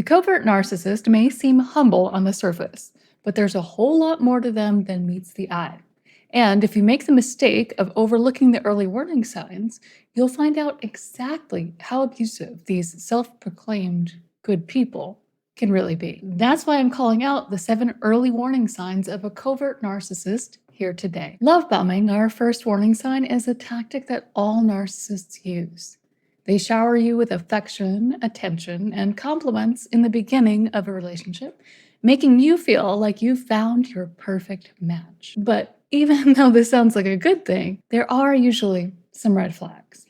The covert narcissist may seem humble on the surface, but there's a whole lot more to them than meets the eye. And if you make the mistake of overlooking the early warning signs, you'll find out exactly how abusive these self proclaimed good people can really be. That's why I'm calling out the 7 early warning signs of a covert narcissist here today. Love bombing, our first warning sign, is a tactic that all narcissists use. They shower you with affection, attention, and compliments in the beginning of a relationship, making you feel like you've found your perfect match. But even though this sounds like a good thing, there are usually some red flags.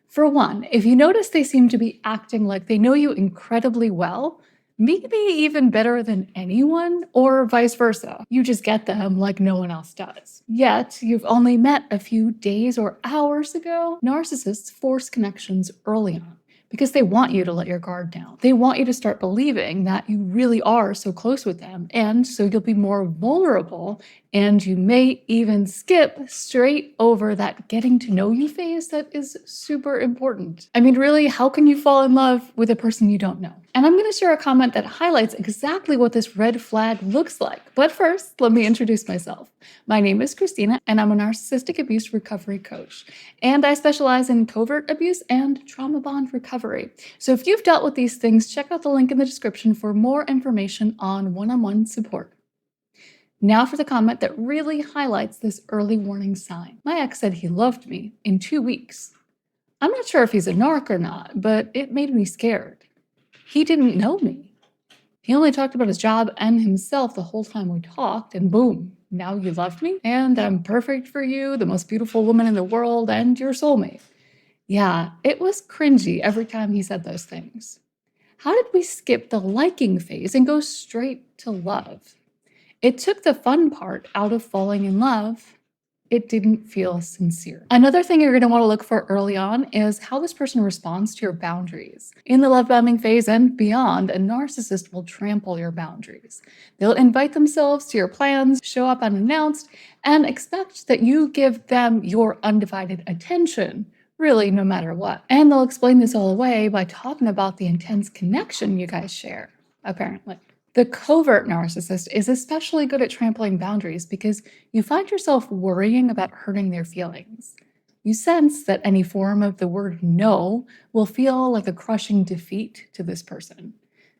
For one, if you notice they seem to be acting like they know you incredibly well, maybe even better than anyone, or vice versa. You just get them like no one else does. Yet, you've only met a few days or hours ago. Narcissists force connections early on because they want you to let your guard down. They want you to start believing that you really are so close with them, and so you'll be more vulnerable, and you may even skip straight over that getting to know you phase that is super important. I mean, really, how can you fall in love with a person you don't know? And I'm going to share a comment that highlights exactly what this red flag looks like. But first, let me introduce myself. My name is Christina, and I'm a narcissistic abuse recovery coach. And I specialize in covert abuse and trauma bond recovery. So if you've dealt with these things, check out the link in the description for more information on one-on-one support. Now for the comment that really highlights this early warning sign. My ex said he loved me in 2 weeks. I'm not sure if he's a narc or not, but it made me scared. He didn't know me. He only talked about his job and himself the whole time we talked, and boom, now you love me, and I'm perfect for you, the most beautiful woman in the world, and your soulmate. Yeah, it was cringy every time he said those things. How did we skip the liking phase and go straight to love? It took the fun part out of falling in love. It didn't feel sincere. Another thing you're going to want to look for early on is how this person responds to your boundaries. In the love bombing phase and beyond, a narcissist will trample your boundaries. They'll invite themselves to your plans, show up unannounced, and expect that you give them your undivided attention, really no matter what. And they'll explain this all away by talking about the intense connection you guys share, apparently. The covert narcissist is especially good at trampling boundaries because you find yourself worrying about hurting their feelings. You sense that any form of the word no will feel like a crushing defeat to this person.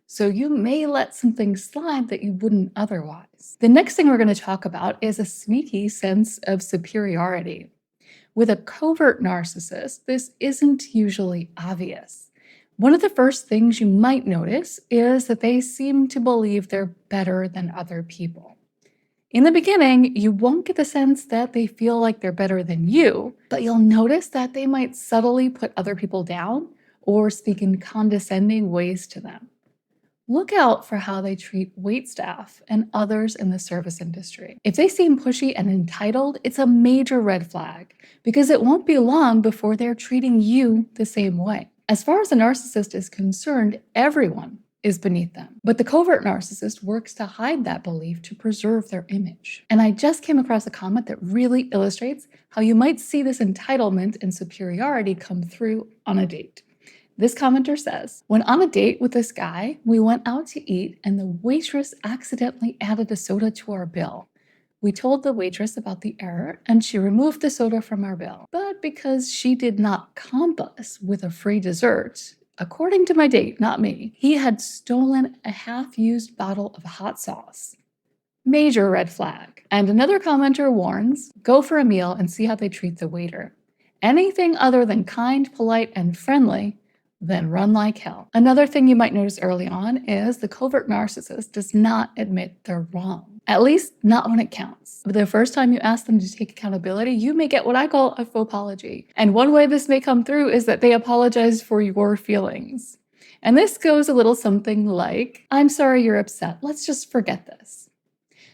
So you may let something slide that you wouldn't otherwise. The next thing we're going to talk about is a sneaky sense of superiority. With a covert narcissist, this isn't usually obvious. One of the first things you might notice is that they seem to believe they're better than other people. In the beginning, you won't get the sense that they feel like they're better than you, but you'll notice that they might subtly put other people down or speak in condescending ways to them. Look out for how they treat waitstaff and others in the service industry. If they seem pushy and entitled, it's a major red flag because it won't be long before they're treating you the same way. As far as a narcissist is concerned, everyone is beneath them. But the covert narcissist works to hide that belief to preserve their image. And I just came across a comment that really illustrates how you might see this entitlement and superiority come through on a date. This commenter says, when on a date with this guy, we went out to eat and the waitress accidentally added a soda to our bill. We told the waitress about the error and she removed the soda from our bill. But because she did not comp us with a free dessert, according to my date, not me, he had stolen a half-used bottle of hot sauce. Major red flag. And another commenter warns, go for a meal and see how they treat the waiter. Anything other than kind, polite, and friendly, then run like hell. Another thing you might notice early on is the covert narcissist does not admit they're wrong. At least not when it counts. The first time you ask them to take accountability, you may get what I call a faux apology. And one way this may come through is that they apologize for your feelings. And this goes a little something like, I'm sorry you're upset. Let's just forget this.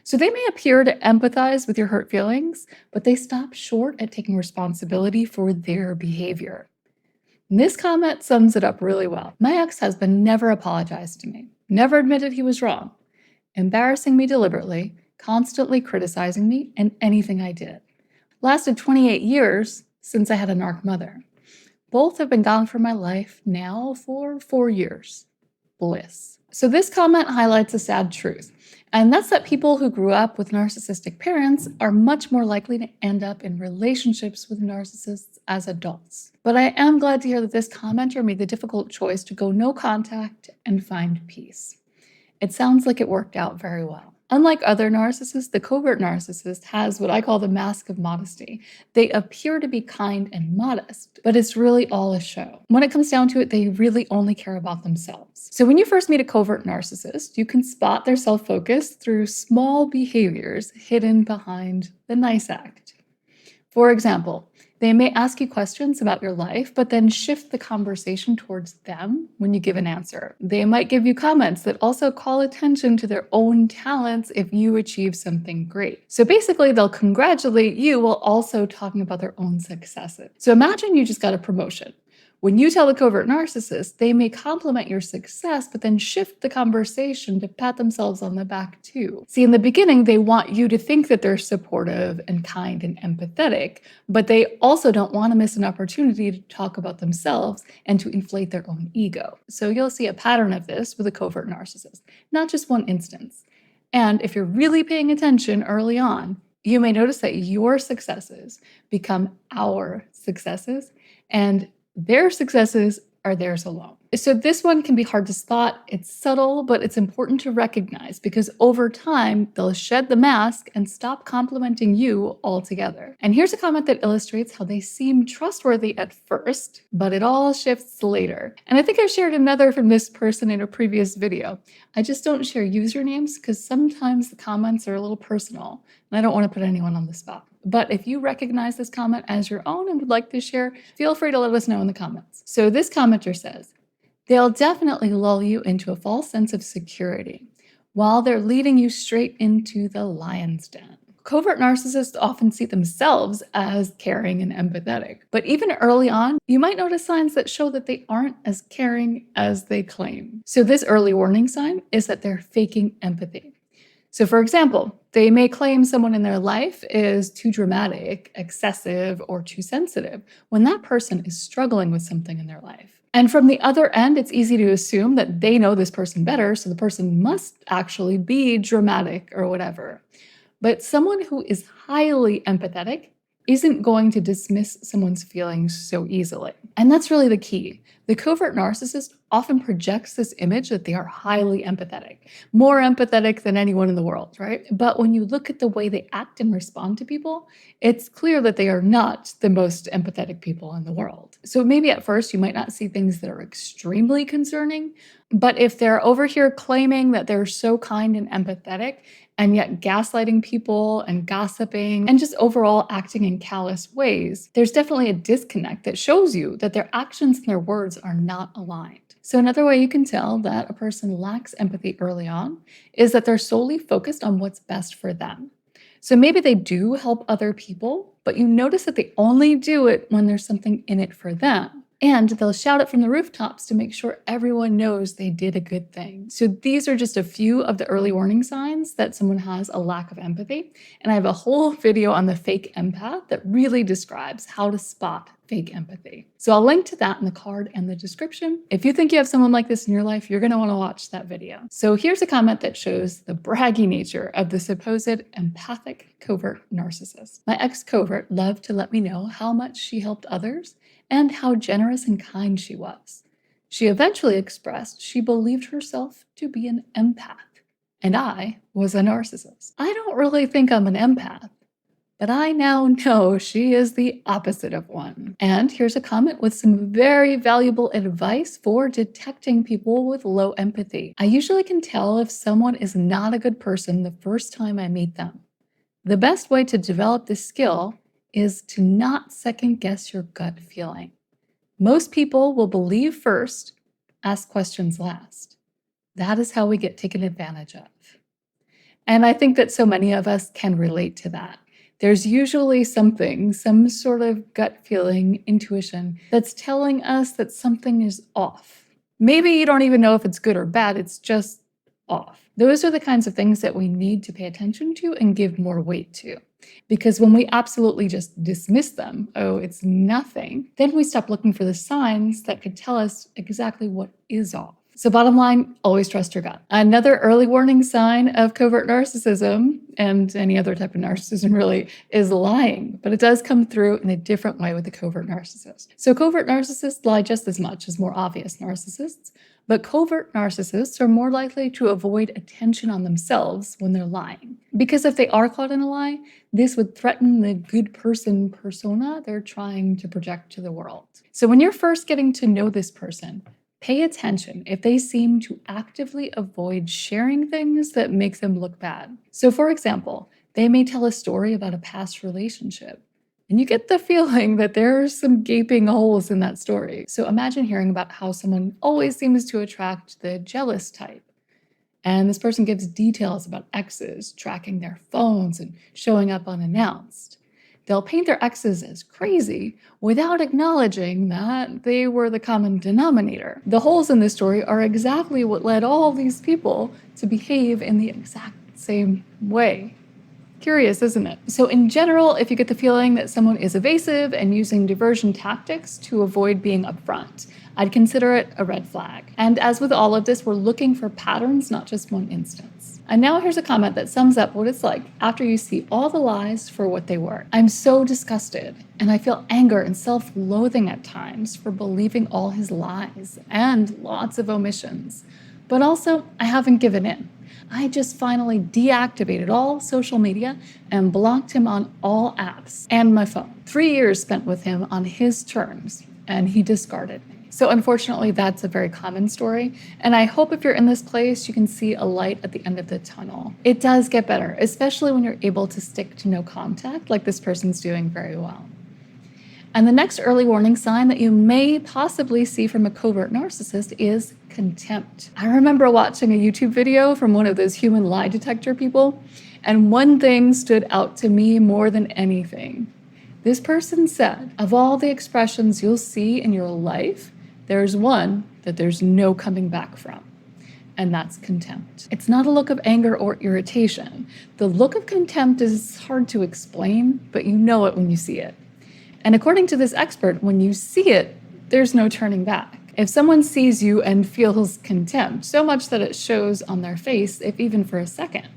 So they may appear to empathize with your hurt feelings, but they stop short at taking responsibility for their behavior. This comment sums it up really well. My ex-husband never apologized to me, never admitted he was wrong, embarrassing me deliberately, constantly criticizing me and anything I did. Lasted 28 years since I had a narc mother. Both have been gone from my life now for 4 years. Bliss. So this comment highlights a sad truth, and that's that people who grew up with narcissistic parents are much more likely to end up in relationships with narcissists as adults. But I am glad to hear that this commenter made the difficult choice to go no contact and find peace. It sounds like it worked out very well. Unlike other narcissists, the covert narcissist has what I call the mask of modesty. They appear to be kind and modest, but it's really all a show. When it comes down to it, they really only care about themselves. So when you first meet a covert narcissist, you can spot their self-focus through small behaviors hidden behind the nice act. For example, they may ask you questions about your life, but then shift the conversation towards them when you give an answer. They might give you comments that also call attention to their own talents if you achieve something great. So basically, they'll congratulate you while also talking about their own successes. So imagine you just got a promotion. When you tell the covert narcissist, they may compliment your success, but then shift the conversation to pat themselves on the back too. See, in the beginning, they want you to think that they're supportive and kind and empathetic, but they also don't want to miss an opportunity to talk about themselves and to inflate their own ego. So you'll see a pattern of this with a covert narcissist, not just one instance. And if you're really paying attention early on, you may notice that your successes become our successes, and their successes are theirs alone. So this one can be hard to spot. It's subtle, but it's important to recognize because over time, they'll shed the mask and stop complimenting you altogether. And here's a comment that illustrates how they seem trustworthy at first, but it all shifts later. And I think I shared another from this person in a previous video. I just don't share usernames because sometimes the comments are a little personal, and I don't want to put anyone on the spot. But if you recognize this comment as your own and would like to share, feel free to let us know in the comments. So this commenter says, they'll definitely lull you into a false sense of security while they're leading you straight into the lion's den. Covert narcissists often see themselves as caring and empathetic, but even early on, you might notice signs that show that they aren't as caring as they claim. So this early warning sign is that they're faking empathy. So for example, they may claim someone in their life is too dramatic, excessive, or too sensitive when that person is struggling with something in their life. And from the other end, it's easy to assume that they know this person better, so the person must actually be dramatic or whatever. But someone who is highly empathetic isn't going to dismiss someone's feelings so easily. And that's really the key. The covert narcissist often projects this image that they are highly empathetic, more empathetic than anyone in the world, right? But when you look at the way they act and respond to people, it's clear that they are not the most empathetic people in the world. So maybe at first you might not see things that are extremely concerning, but if they're over here claiming that they're so kind and empathetic, and yet gaslighting people and gossiping and just overall acting in callous ways, there's definitely a disconnect that shows you that their actions and their words are not aligned. So another way you can tell that a person lacks empathy early on is that they're solely focused on what's best for them. So maybe they do help other people, but you notice that they only do it when there's something in it for them. And they'll shout it from the rooftops to make sure everyone knows they did a good thing. So these are just a few of the early warning signs that someone has a lack of empathy. And I have a whole video on the fake empath that really describes how to spot fake empathy. So I'll link to that in the card and the description. If you think you have someone like this in your life, you're going to want to watch that video. So here's a comment that shows the braggy nature of the supposed empathic covert narcissist. My ex-covert loved to let me know how much she helped others and how generous and kind she was. She eventually expressed she believed herself to be an empath, and I was a narcissist. I don't really think I'm an empath, but I now know she is the opposite of one. And here's a comment with some very valuable advice for detecting people with low empathy. I usually can tell if someone is not a good person the first time I meet them. The best way to develop this skill is to not second guess your gut feeling. Most people will believe first, ask questions last. That is how we get taken advantage of. And I think that so many of us can relate to that. There's usually something, some sort of gut feeling, intuition, that's telling us that something is off. Maybe you don't even know if it's good or bad, it's just off. Those are the kinds of things that we need to pay attention to and give more weight to. Because when we absolutely just dismiss them, oh, it's nothing, then we stop looking for the signs that could tell us exactly what is off. So bottom line, always trust your gut. Another early warning sign of covert narcissism, and any other type of narcissism really, is lying. But it does come through in a different way with the covert narcissist. So covert narcissists lie just as much as more obvious narcissists, but covert narcissists are more likely to avoid attention on themselves when they're lying. Because if they are caught in a lie, this would threaten the good person persona they're trying to project to the world. So when you're first getting to know this person, pay attention if they seem to actively avoid sharing things that make them look bad. So for example, they may tell a story about a past relationship, and you get the feeling that there are some gaping holes in that story. So imagine hearing about how someone always seems to attract the jealous type. And this person gives details about exes, tracking their phones and showing up unannounced. They'll paint their exes as crazy without acknowledging that they were the common denominator. The holes in this story are exactly what led all these people to behave in the exact same way. Curious, isn't it? So in general, if you get the feeling that someone is evasive and using diversion tactics to avoid being upfront, I'd consider it a red flag. And as with all of this, we're looking for patterns, not just one instance. And now here's a comment that sums up what it's like after you see all the lies for what they were. I'm so disgusted, and I feel anger and self-loathing at times for believing all his lies and lots of omissions. But also, I haven't given in. I just finally deactivated all social media and blocked him on all apps and my phone. 3 years spent with him on his terms, and he discarded me. So unfortunately, that's a very common story. And I hope if you're in this place, you can see a light at the end of the tunnel. It does get better, especially when you're able to stick to no contact, like this person's doing very well. And the next early warning sign that you may possibly see from a covert narcissist is contempt. I remember watching a YouTube video from one of those human lie detector people, and one thing stood out to me more than anything. This person said, of all the expressions you'll see in your life, there's one that there's no coming back from, and that's contempt. It's not a look of anger or irritation. The look of contempt is hard to explain, but you know it when you see it. And according to this expert, when you see it, there's no turning back. If someone sees you and feels contempt, so much that it shows on their face, if even for a second,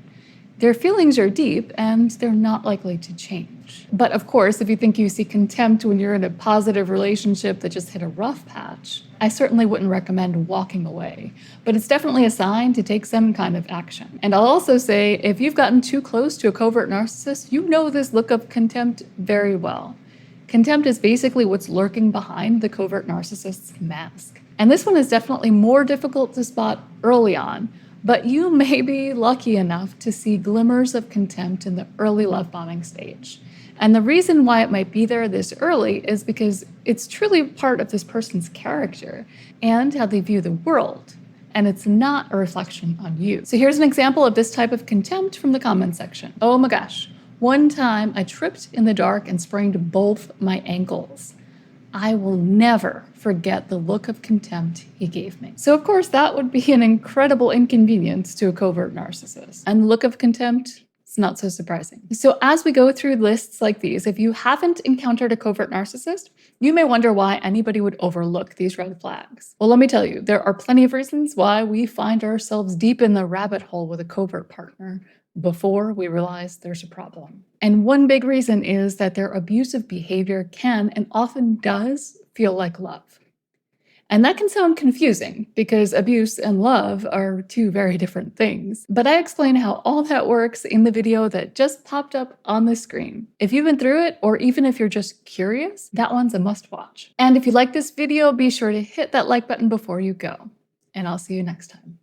their feelings are deep and they're not likely to change. But of course, if you think you see contempt when you're in a positive relationship that just hit a rough patch, I certainly wouldn't recommend walking away. But it's definitely a sign to take some kind of action. And I'll also say, if you've gotten too close to a covert narcissist, you know this look of contempt very well. Contempt is basically what's lurking behind the covert narcissist's mask. And this one is definitely more difficult to spot early on, but you may be lucky enough to see glimmers of contempt in the early love bombing stage. And the reason why it might be there this early is because it's truly part of this person's character and how they view the world. And it's not a reflection on you. So here's an example of this type of contempt from the comment section. Oh my gosh. One time I tripped in the dark and sprained both my ankles. I will never forget the look of contempt he gave me. So of course that would be an incredible inconvenience to a covert narcissist. And the look of contempt, it's not so surprising. So as we go through lists like these, if you haven't encountered a covert narcissist, you may wonder why anybody would overlook these red flags. Well, let me tell you, there are plenty of reasons why we find ourselves deep in the rabbit hole with a covert partner before we realize there's a problem. And one big reason is that their abusive behavior can and often does feel like love. And that can sound confusing because abuse and love are two very different things. But I explain how all that works in the video that just popped up on the screen. If you've been through it, or even if you're just curious, that one's a must watch. And if you like this video, be sure to hit that like button before you go. And I'll see you next time.